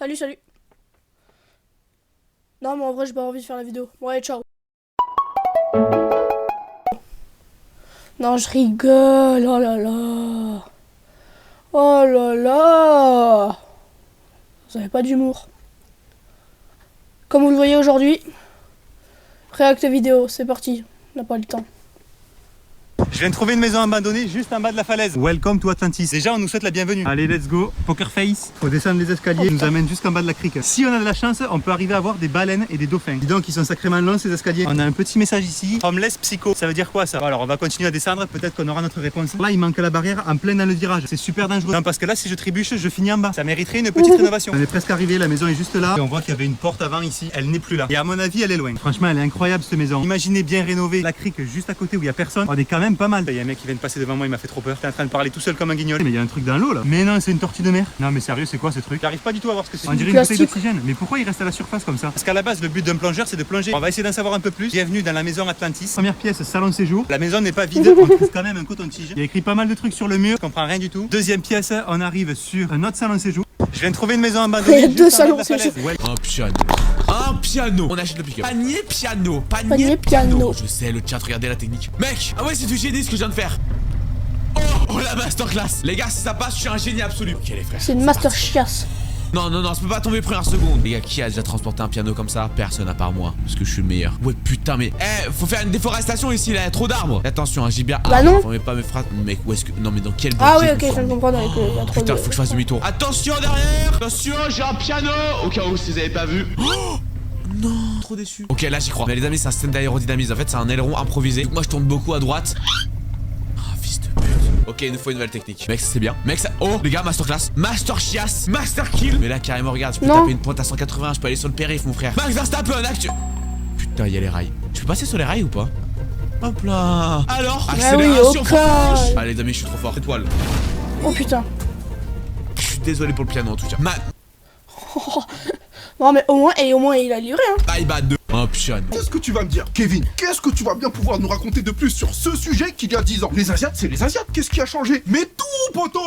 Salut, salut. Non, mais en vrai, j'ai pas envie de faire la vidéo. Bon, allez, ciao. Non, je rigole. Oh là là. Oh là là. Vous avez pas d'humour. Comme vous le voyez aujourd'hui, réacte vidéo, c'est parti. On n'a pas le temps. Je viens de trouver une maison abandonnée juste en bas de la falaise. Welcome to Atlantis. Déjà, on nous souhaite la bienvenue. Allez, let's go. Poker face. Faut descendre les escaliers. Ils nous amènent jusqu'en bas de la crique. Si on a de la chance, on peut arriver à voir des baleines et des dauphins. Dis donc, ils sont sacrément longs ces escaliers. On a un petit message ici. Homeless psycho. Ça veut dire quoi ça? Alors, on va continuer à descendre. Peut-être qu'on aura notre réponse. Là, il manque la barrière en plein dans le virage. C'est super dangereux. Non, parce que là, si je trébuche, je finis en bas. Ça mériterait une petite rénovation. On est presque arrivé. La maison est juste là. Et on voit qu'il y avait une porte avant ici. Elle n'est plus là. Et à mon avis, elle est loin. Franchement, elle est incroyable cette maison. Imaginez bien rénover la crique juste à côté où il y a personne. On est quand même pas mal. Il y a un mec qui vient de passer devant moi, il m'a fait trop peur. J'étais en train de parler tout seul comme un guignol. Mais il y a un truc dans l'eau là. Mais non, c'est une tortue de mer. Non, mais sérieux, c'est quoi ce truc? J'arrive pas du tout à voir ce que c'est. On dirait une bouteille d'oxygène. Mais pourquoi il reste à la surface comme ça? Parce qu'à la base, le but d'un plongeur, c'est de plonger. On va essayer d'en savoir un peu plus. Bienvenue dans la maison Atlantis. Première pièce, salon séjour. La maison n'est pas vide. On trouve quand même un coton-tige. Il y a écrit pas mal de trucs sur le mur. Je comprends rien du tout. Deuxième pièce, on arrive sur un autre salon séjour. Je viens de trouver une maison abandonnée. Il y a deux salons séjour. Un piano. Un piano. On achète le pick-up. Panier piano. Panier piano. Je sais le chat, regardez la technique. Mec, ah ouais, c'est du génie ce que je viens de faire. Oh la masterclass. Les gars, si ça passe, je suis un génie absolu. Ok les frères. C'est une master chiasse. Non, non, non, ça peut pas tomber première seconde. Les gars, qui a déjà transporté un piano comme ça? Personne à part moi. Parce que je suis le meilleur. Ouais, putain, mais. Faut faire une déforestation ici, là. Il y a trop d'arbres. Attention, un gibier. Bah non. Faut pas me frapper. Mec, où est-ce que. Non, mais dans quel. Ah oui, ok, je viens de comprendre avec le patron. Putain, faut que je fasse demi-tour. Attention derrière. Attention, j'ai un piano. Au cas où, si vous avez pas vu. Oh non, trop déçu. Ok, là, j'y crois. Mais les amis, c'est un système d'aérodynamisme. En fait, c'est un aileron improvisé. Moi, je tourne beaucoup à droite. Fils de pute. Ok, il nous faut une nouvelle technique. Mec, c'est bien. Mec, ça. Oh, les gars, masterclass. Master chiasse. Master kill. Mais là, carrément, regarde, je peux taper une pointe à 180. Je peux aller sur le périph', mon frère. Max Verstappen, actu. Putain, il y a les rails. Je peux passer sur les rails ou pas? Hop là. Alors, accélération. Allez, les amis, je suis trop fort. Étoile. Oh putain. Je suis désolé pour le piano en tout cas. Non, mais au moins il a livré, hein. Bye bad 2. Un piano. Qu'est-ce que tu vas me dire, Kevin? Qu'est-ce que tu vas bien pouvoir nous raconter de plus sur ce sujet qu'il y a 10 ans? Les Asiates, c'est les Asiates. Qu'est-ce qui a changé? Mais tout, poteau!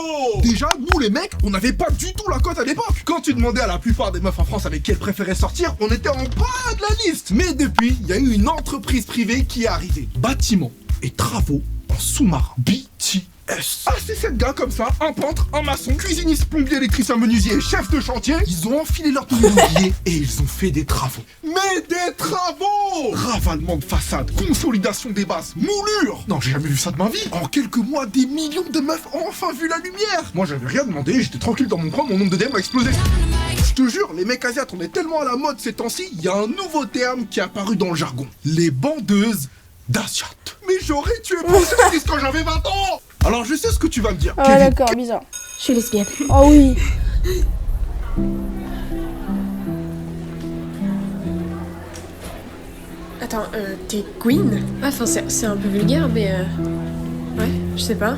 Déjà, nous les mecs, on n'avait pas du tout la cote à l'époque. Quand tu demandais à la plupart des meufs en France avec qui elles préféraient sortir, on était en bas de la liste. Mais depuis, il y a eu une entreprise privée qui est arrivée. Bâtiments et travaux en sous-marin. BTS. Ah, c'est 7 gars comme ça, un peintre, un maçon, cuisiniste, plombier, électricien, menuisier, chef de chantier. Ils ont enfilé leur tenue d'ouvrier et ils ont fait des travaux. Mais des travaux! Ravalement de façade, consolidation des bases, moulure. Non, j'ai jamais vu ça de ma vie. En quelques mois, des millions de meufs ont enfin vu la lumière. Moi, j'avais rien demandé, j'étais tranquille dans mon coin, mon nombre de DM a explosé. Je te jure, les mecs asiates, on est tellement à la mode ces temps-ci, il y a un nouveau terme qui est apparu dans le jargon. Les bandeuses d'Asiates. Mais j'aurais tué pour cette quand j'avais 20 ans. Alors je sais ce que tu vas me dire. Ah d'accord, bizarre. Je suis lesbienne. Oh oui. Attends, t'es queen? Ah, enfin, c'est un peu vulgaire, mais ouais, je sais pas.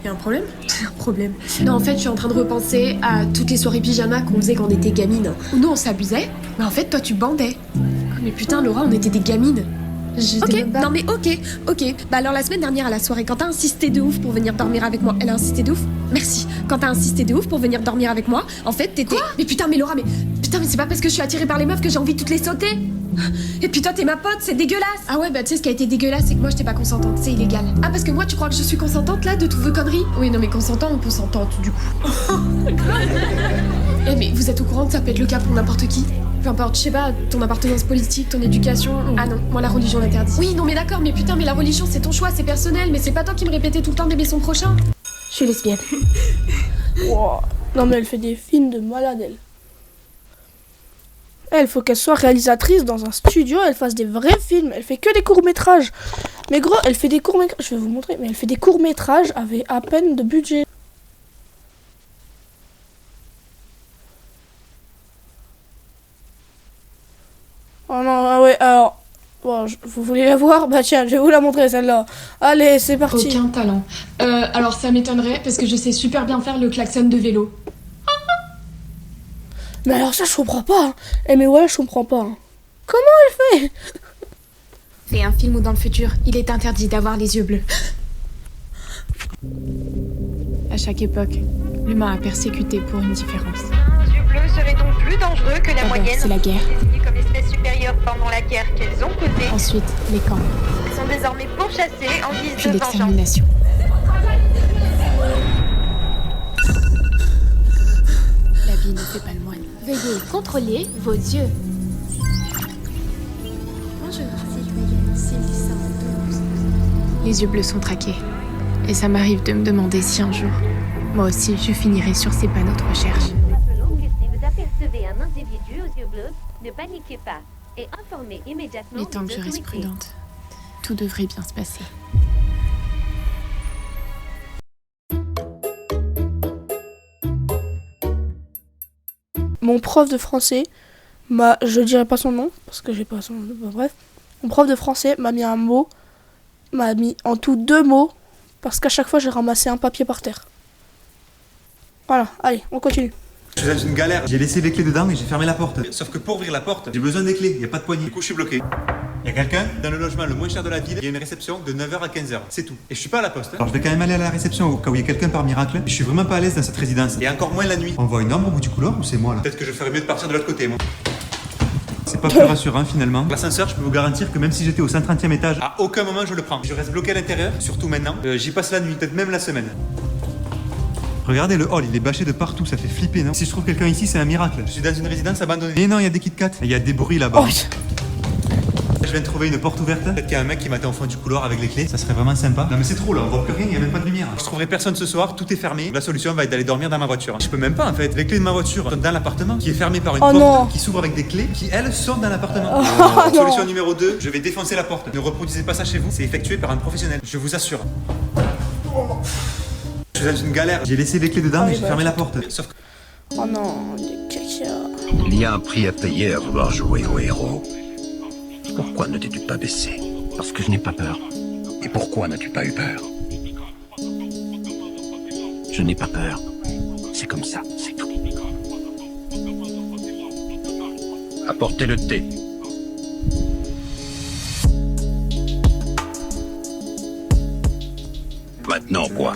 Y'a un problème? Un problème. Non, en fait, je suis en train de repenser à toutes les soirées pyjama qu'on faisait quand on était gamine. Où nous, on s'abusait, mais en fait, toi, tu bandais. Mais putain, Laura, on était des gamines. Ok, non mais ok. Bah alors la semaine dernière à la soirée, quand t'as insisté de ouf pour venir dormir avec moi, elle a insisté de ouf. Merci. Quand t'as insisté de ouf pour venir dormir avec moi, en fait t'étais. Mais putain, mais Laura, mais c'est pas parce que je suis attirée par les meufs que j'ai envie de toutes les sauter. Et puis toi t'es ma pote, c'est dégueulasse. Ah ouais, bah tu sais ce qui a été dégueulasse, c'est que moi j'étais pas consentante, c'est illégal. Ah parce que moi tu crois que je suis consentante là de toutes vos conneries? Oui, non mais consentant ou consentante du coup. Eh mais vous êtes au courant que ça peut être le cas pour n'importe qui? Peu importe, je sais pas, ton appartenance politique, ton éducation. Ah non, moi la religion l'interdit. Oui, non mais d'accord, mais putain, mais la religion c'est ton choix, c'est personnel, mais c'est pas toi qui me répétais tout le temps d'aimer son prochain. Je suis lesbienne. Wow. Non mais elle fait des films de malade, elle. Elle, faut qu'elle soit réalisatrice dans un studio, elle fasse des vrais films, elle fait que des courts-métrages. Mais gros, elle fait des courts-métrages, je vais vous montrer, mais elle fait des courts-métrages avec à peine de budget. Oh non, ah ouais, alors, bon, vous voulez la voir? Bah tiens, je vais vous la montrer celle-là. Allez, c'est parti. Aucun talent. Alors ça m'étonnerait parce que je sais super bien faire le klaxon de vélo. Mais alors ça, je comprends pas. Hein. Eh mais ouais, je comprends pas. Hein. Comment elle fait? C'est un film où dans le futur, il est interdit d'avoir les yeux bleus. À chaque époque, l'humain a persécuté pour une différence. bleus seraient donc plus dangereux que la moyenne. C'est la guerre. Désignés comme espèce supérieure pendant la guerre qu'elles ont causée. Ensuite, les camps. Ils sont désormais pourchassés en guise Puis de vengeance. l'extermination. L'habit ne fait pas le moine. Veuillez contrôler vos yeux. Bonjour, c'est joyeux. C'est Les yeux bleus sont traqués. Et ça m'arrive de me demander si un jour, moi aussi, je finirai sur ces panneaux de recherche. Rappelons que si vous apercevez un individu aux yeux bleus, ne paniquez pas et informez immédiatement Les temps que les je reste autorités. prudente, tout devrait bien se passer. Mon prof de français je dirais pas son nom parce que j'ai pas son nom, bref. Mon prof de français m'a mis en tout 2 mots parce qu'à chaque fois j'ai ramassé un papier par terre. Voilà, allez, on continue. Je suis dans une galère, j'ai laissé les clés dedans et j'ai fermé la porte. Sauf que pour ouvrir la porte, j'ai besoin des clés, il n'y a pas de poignée. Du coup, je suis bloqué. Il y a quelqu'un dans le logement le moins cher de la ville, il y a une réception de 9h à 15h, c'est tout. Et je suis pas à la poste. Alors je vais quand même aller à la réception au cas où il y a quelqu'un par miracle. Je suis vraiment pas à l'aise dans cette résidence. Et encore moins la nuit. On voit une ombre au bout du couloir ou c'est moi là? Peut-être que je ferais mieux de partir de l'autre côté, moi. C'est pas plus rassurant finalement. L'ascenseur, je peux vous garantir que même si j'étais au 130e étage, à aucun moment je le prends. Je reste bloqué à l'intérieur, surtout maintenant. J'y passe la nuit, peut-être même la semaine. Regardez le hall, il est bâché de partout, ça fait flipper, non? Si je trouve quelqu'un ici, c'est un miracle. Je suis dans une résidence abandonnée. Et non, il y a des Kit Kat. Il y a des bruits là-bas. Oh, putain. Je viens de trouver une porte ouverte. Peut-être qu'il y a un mec qui m'attend au fond du couloir avec les clés. Ça serait vraiment sympa. Non mais c'est trop là, on voit plus rien, il n'y a même pas de lumière. Je trouverai personne ce soir, tout est fermé. La solution va être d'aller dormir dans ma voiture. Je peux même pas en fait. Les clés de ma voiture sont dans l'appartement, qui est fermé par une porte non. qui s'ouvre avec des clés qui elles sortent dans l'appartement. Oh, Solution non. numéro 2, je vais défoncer la porte. Ne reproduisez pas ça chez vous, c'est effectué par un professionnel. Je vous assure. Je suis dans une galère. J'ai laissé les clés dedans et j'ai fermé la porte. Sauf que... Oh non, des caca. Il y a un prix à payer à vouloir jouer au héros. Pourquoi ne t'es-tu pas baissé? Parce que je n'ai pas peur. Et pourquoi n'as-tu pas eu peur? Je n'ai pas peur. C'est comme ça, c'est tout. Apportez le thé. Maintenant quoi?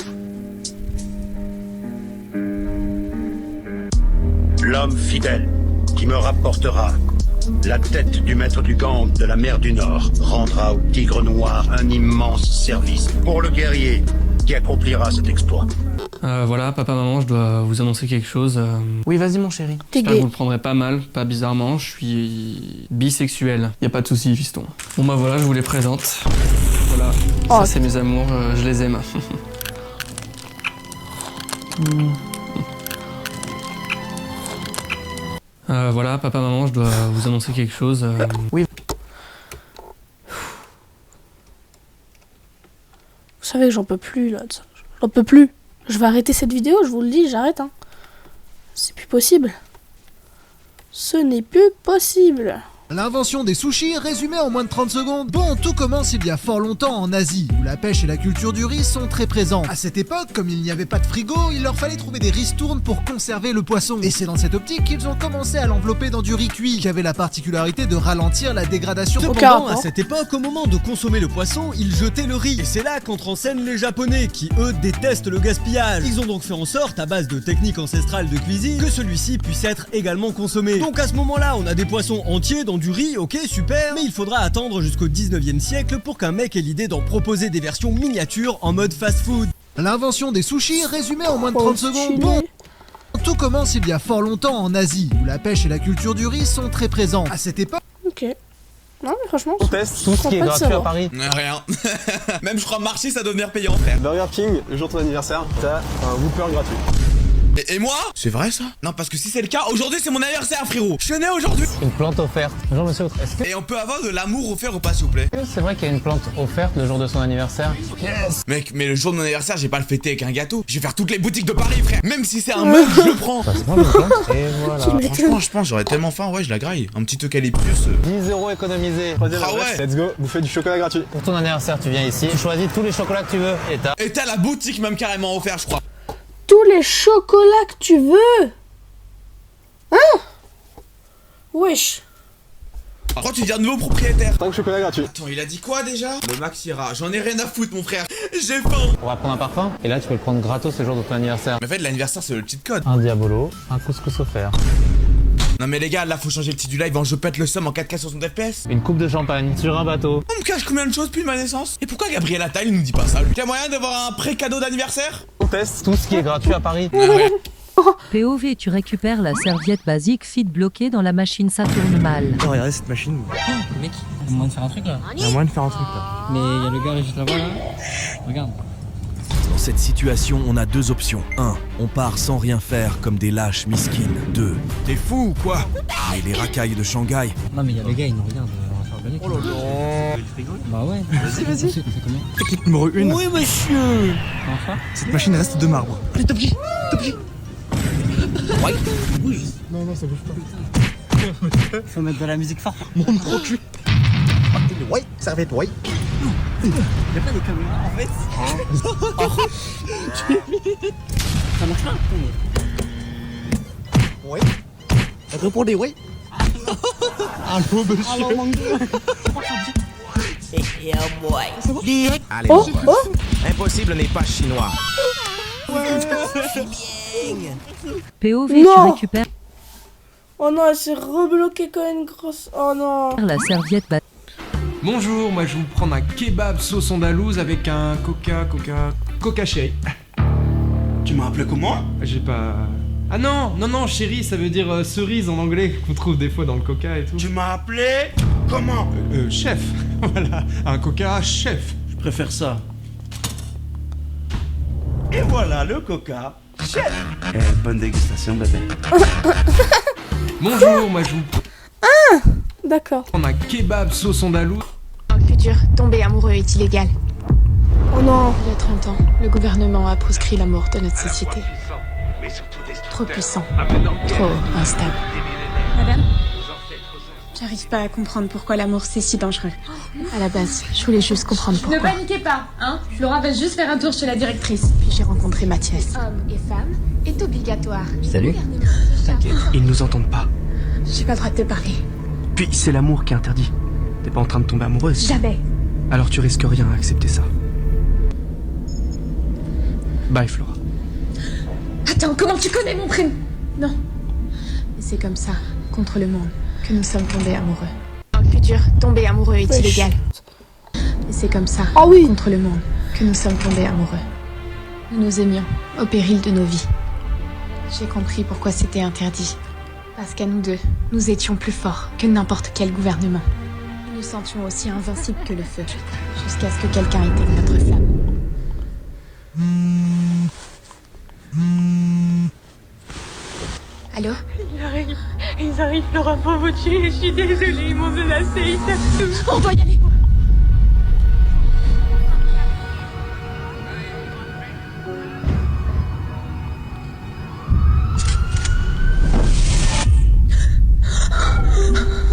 L'homme fidèle qui me rapportera la tête du maître du gang de la mer du Nord rendra au tigre noir un immense service pour le guerrier qui accomplira cet exploit. Voilà, papa, maman, je dois vous annoncer quelque chose. Oui, vas-y, mon chéri. T'es J'espère que gay. vous le prendrez pas mal, pas bizarrement. Je suis bisexuel. Y a pas de souci, fiston. Bon, bah voilà, je vous les présente. Voilà, Oh. ça c'est mes amours, je les aime. Voilà, papa, maman, je dois vous annoncer quelque chose. Oui. Vous savez que j'en peux plus là. de ça. J'en peux plus. Je vais arrêter cette vidéo, je vous le dis, j'arrête. Hein. C'est plus possible. Ce n'est plus possible. L'invention des sushis résumée en moins de 30 secondes. Bon, tout commence il y a fort longtemps en Asie, où la pêche et la culture du riz sont très présents. À cette époque, comme il n'y avait pas de frigo, il leur fallait trouver des ristournes pour conserver le poisson. Et c'est dans cette optique qu'ils ont commencé à l'envelopper dans du riz cuit, qui avait la particularité de ralentir la dégradation. Cependant, à cette époque, au moment de consommer le poisson, ils jetaient le riz. Et c'est là qu'entrent en scène les Japonais, qui eux détestent le gaspillage. Ils ont donc fait en sorte, à base de techniques ancestrales de cuisine, que celui-ci puisse être également consommé. Donc à ce moment-là, on a des poissons entiers dans du riz, ok, super, mais il faudra attendre jusqu'au 19e siècle pour qu'un mec ait l'idée d'en proposer des versions miniatures en mode fast-food. L'invention des sushis résumée en moins de 30 secondes. Bon, tout commence il y a fort longtemps en Asie, où la pêche et la culture du riz sont très présents. À cette époque... Ok. Non mais franchement, On teste tout ce qui est gratuit à Paris. Rien. Même je crois marcher ça doit devenir payant, frère. Burger King, le jour de ton anniversaire, t'as un Whopper gratuit. Et moi? C'est vrai ça? Non, parce que si c'est le cas, aujourd'hui c'est mon anniversaire, frérot. Je suis né aujourd'hui. Une plante offerte. Bonjour monsieur, est-ce que... Et on peut avoir de l'amour offert ou pas, s'il vous plaît? c'est vrai qu'il y a une plante offerte le jour de son anniversaire? Yes. Mec, mais le jour de mon anniversaire, j'ai pas le fêter avec un gâteau. Je vais faire toutes les boutiques de Paris, frère. Même si c'est un mug, je le prends. Ça se prend une plante et voilà. Franchement, je pense, j'aurais tellement faim, ouais, je la graille. Un petit eucalyptus. 10 € économisés. Ah ouais. Let's go, bouffer du chocolat gratuit. Pour ton anniversaire, tu viens ici, tu choisis tous les chocolats que tu veux Et t'as la boutique même carrément offert, je crois. tous les chocolats que tu veux. Hein? Wesh. Pourquoi tu dis un nouveau propriétaire? 5 chocolats gratuits. Attends, il a dit quoi déjà? Le max ira. J'en ai rien à foutre, mon frère. J'ai faim. On va prendre un parfum. Et là, tu peux le prendre gratos le jour de ton anniversaire. Mais en fait, l'anniversaire, c'est le cheat code. Un diabolo, un couscous offert. Non mais les gars, là faut changer le titre du live, je pète le somme en 4K 60 FPS. Une coupe de champagne sur un bateau. On me cache combien de choses depuis ma naissance? Et pourquoi Gabriel Attal il nous dit pas ça lui? Y'a moyen d'avoir un pré-cadeau d'anniversaire? On teste tout ce qui est gratuit à Paris. Ah ouais. POV, tu récupères la serviette basique fit bloquée dans la machine, ça tourne mal. Oh, regardez cette machine. Mec, il y a moyen de faire un truc là. Il y a moyen de faire un truc là. Mais il y a le gars juste là-bas là. Regarde. Dans cette situation, on a deux options. 1. On part sans rien faire comme des lâches miskines. 2. T'es fou ou quoi? Mais les racailles de Shanghai. Non mais il y a les gars, ils nous regardent, on va faire gagner. Oh là là. Bah ouais. Vas-y. C'est combien? Technique numéro 1. Oui monsieur. Comment ça? Cette machine reste de marbre. Allez, top J. Ouais. Bouge. Non, ça bouge pas. Faut mettre de la musique forte. Mon gros cul. Ouais, serviette, ouais. Y'a pas de caméra en fait. Ça marche pas. Ouais. Répondez, ouais. Allô, monsieur. Alors, mon gars. Allez, Oh, mon oh. Impossible n'est pas chinois. POV, Non. tu récupères Oh non, elle s'est rebloquée quand une grosse. Oh non. la serviette basique. Bonjour, moi je vais vous prendre un kebab sauce andalouse avec un coca chéri. Tu m'as appelé comment? J'ai pas... Ah non, chéri, ça veut dire cerise en anglais, qu'on trouve des fois dans le coca et tout. Tu m'as appelé comment? Chef, voilà, un coca chef. Je préfère ça. Et voilà le coca. Chef. Bonne dégustation, bébé. Bonjour, moi je vous D'accord. prendre un kebab sauce andalouse. Futur, tomber amoureux est illégal. Oh non. Il y a 30 ans, le gouvernement a proscrit l'amour de notre société. Trop puissant, trop instable. Madame, j'arrive pas à comprendre pourquoi l'amour c'est si dangereux. À la base, je voulais juste comprendre pourquoi. Ne paniquez pas, hein. Laura va juste faire un tour chez la directrice. Puis j'ai rencontré Mathias. Homme et femme est obligatoire. Salut. T'inquiète, ils nous entendent pas. J'ai pas le droit de te parler. Puis c'est l'amour qui est interdit. T'es pas en train de tomber amoureuse. Jamais. Alors tu risques rien à accepter ça. Bye Flora. Attends, comment tu connais mon prénom? Non. Et c'est comme ça, contre le monde, que nous sommes tombés amoureux. Dans le futur, tomber amoureux est illégal. Et c'est comme ça, contre le monde, que nous sommes tombés amoureux. Nous nous aimions, au péril de nos vies. J'ai compris pourquoi c'était interdit. Parce qu'à nous deux, nous étions plus forts que n'importe quel gouvernement. Nous sentions aussi invincibles que le feu, jusqu'à ce que quelqu'un éteigne notre flamme. Allô? Ils arrivent, Laura, pour vous tuer. Je suis désolée, ils m'ont menacé, ils savent tout. On doit y aller.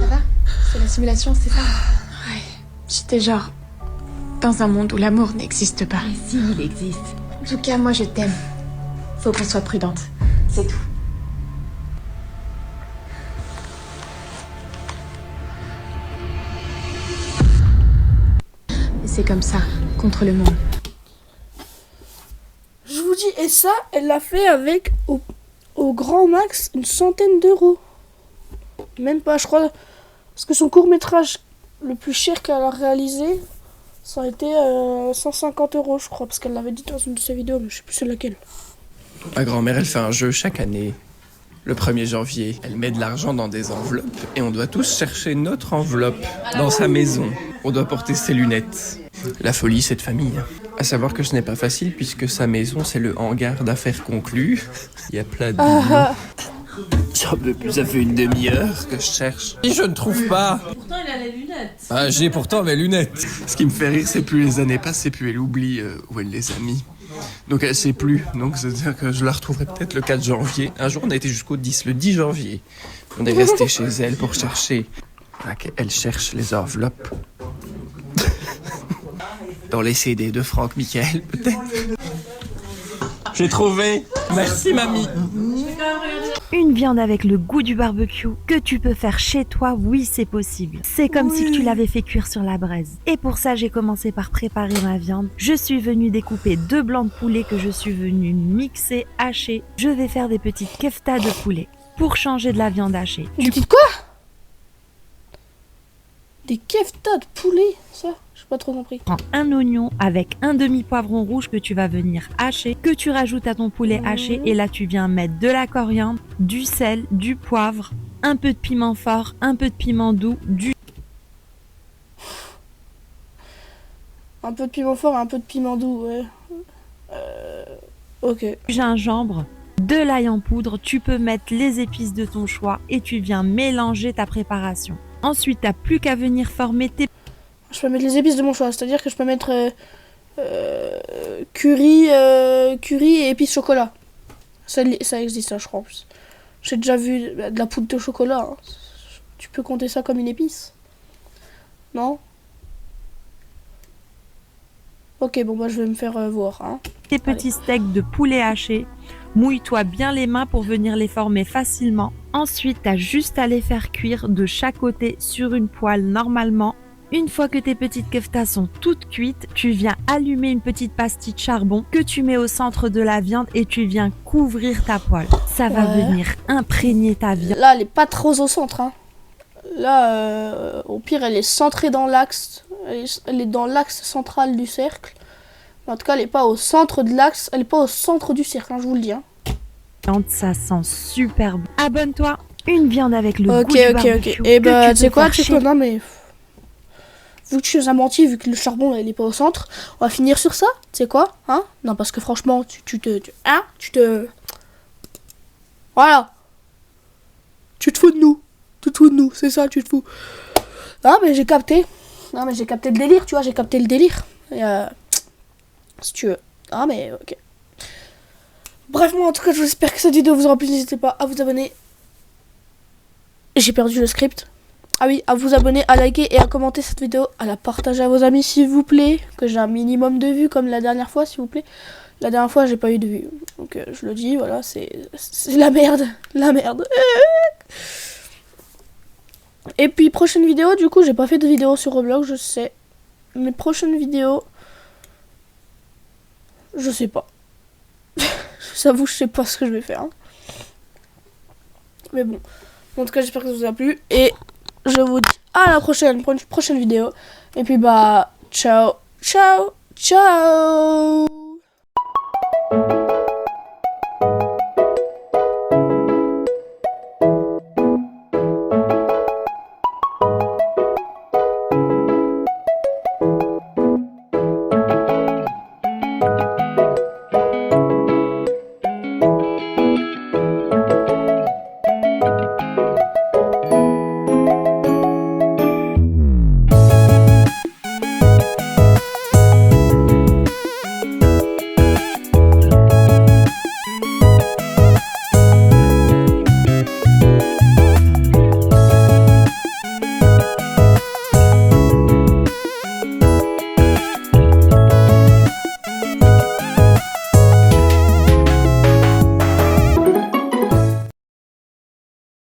Ça va? C'est la simulation, c'est ça? Ouais. J'étais genre dans un monde où l'amour n'existe pas. Mais si, il existe. En tout cas, moi je t'aime. Faut qu'on soit prudente. C'est tout. Et c'est comme ça, contre le monde. Je vous dis, et ça, elle l'a fait avec au grand max une centaine d'euros. Même pas, je crois. Parce que son court-métrage le plus cher qu'elle a réalisé, ça a été 150 euros, je crois. Parce qu'elle l'avait dit dans une de ses vidéos, mais je sais plus c'est laquelle. Ma grand-mère, elle fait un jeu chaque année. Le 1er janvier, elle met de l'argent dans des enveloppes et on doit tous chercher notre enveloppe dans sa maison. On doit porter ses lunettes. La folie, c'est de famille. À savoir que ce n'est pas facile puisque sa maison, c'est le hangar d'affaires conclues. Il y a plein de bijoux. Ça fait une demi-heure que je cherche. Et je ne trouve pas. Pourtant, il a les lunettes. Ah, j'ai pourtant mes lunettes. Ce qui me fait rire, c'est plus les années passent et plus elle oublie où elle les a mis. Donc elle sait plus, donc c'est-à-dire que je la retrouverai peut-être le 4 janvier. Un jour on a été jusqu'au 10, le 10 janvier. On est resté chez elle pour chercher. Elle cherche les enveloppes. Dans les CD de Franck Michael, peut-être. J'ai trouvé. Merci mamie. Une viande avec le goût du barbecue que tu peux faire chez toi, oui c'est possible. C'est comme si tu l'avais fait cuire sur la braise. Et pour ça j'ai commencé par préparer ma viande. Je suis venue découper 2 blancs de poulet que je suis venue mixer, hacher. Je vais faire des petites keftas de poulet pour changer de la viande hachée. Des petites quoi? Des keftas de poulet, ça? J'ai pas trop compris. Prends un oignon avec un demi-poivron rouge que tu vas venir hacher, que tu rajoutes à ton poulet haché et là tu viens mettre de la coriandre, du sel, du poivre, un peu de piment fort, un peu de piment doux, un peu de piment fort et un peu de piment doux, ouais. Ok. Du gingembre, de l'ail en poudre, tu peux mettre les épices de ton choix et tu viens mélanger ta préparation. Ensuite, t'as plus qu'à venir former tes... Je peux mettre les épices de mon choix, c'est-à-dire que je peux mettre curry et épices chocolat. Ça existe, ça, je crois en plus. J'ai déjà vu de la poudre de chocolat. Hein. Tu peux compter ça comme une épice? Non? Ok, bon, bah je vais me faire voir. Hein. Tes petits steaks de poulet haché. Mouille-toi bien les mains pour venir les former facilement. Ensuite, t'as juste à les faire cuire de chaque côté sur une poêle normalement. Une fois que tes petites keftas sont toutes cuites, tu viens allumer une petite pastille de charbon que tu mets au centre de la viande et tu viens couvrir ta poêle. Ça va venir imprégner ta viande. Là, elle est pas trop au centre. Hein. Là, au pire, elle est centrée dans l'axe. Elle est dans l'axe central du cercle. Mais en tout cas, elle est pas au centre de l'axe. Elle est pas au centre du cercle, hein, je vous le dis. Hein. Ça sent super bon. Abonne-toi. Une viande avec le goût du barbecue. Ok. Et bah, tu sais quoi, non mais... Vu que tu nous as menti, vu que le charbon là, il est pas au centre, on va finir sur ça, tu sais quoi, hein? Non, parce que franchement, tu te... Voilà. Tu te fous de nous. Tu te fous de nous, c'est ça, tu te fous. Ah, mais j'ai capté. Non, mais j'ai capté le délire, tu vois, j'ai capté le délire. Et si tu veux. Ah, mais ok. Bref, moi, en tout cas, j'espère que cette vidéo vous aura plu. N'hésitez pas à vous abonner. J'ai perdu le script. Ah oui, à vous abonner, à liker et à commenter cette vidéo, à la partager à vos amis s'il vous plaît, que j'ai un minimum de vues comme la dernière fois s'il vous plaît. La dernière fois j'ai pas eu de vues, donc je le dis, voilà, c'est la merde, la merde. Et puis prochaine vidéo, du coup j'ai pas fait de vidéo sur Roblox, je sais, mes prochaines vidéos, je sais pas. J'avoue, je sais pas ce que je vais faire. Hein. Mais bon, en tout cas j'espère que ça vous a plu et... Je vous dis à la prochaine pour une prochaine vidéo. Et puis bah, ciao, ciao, ciao.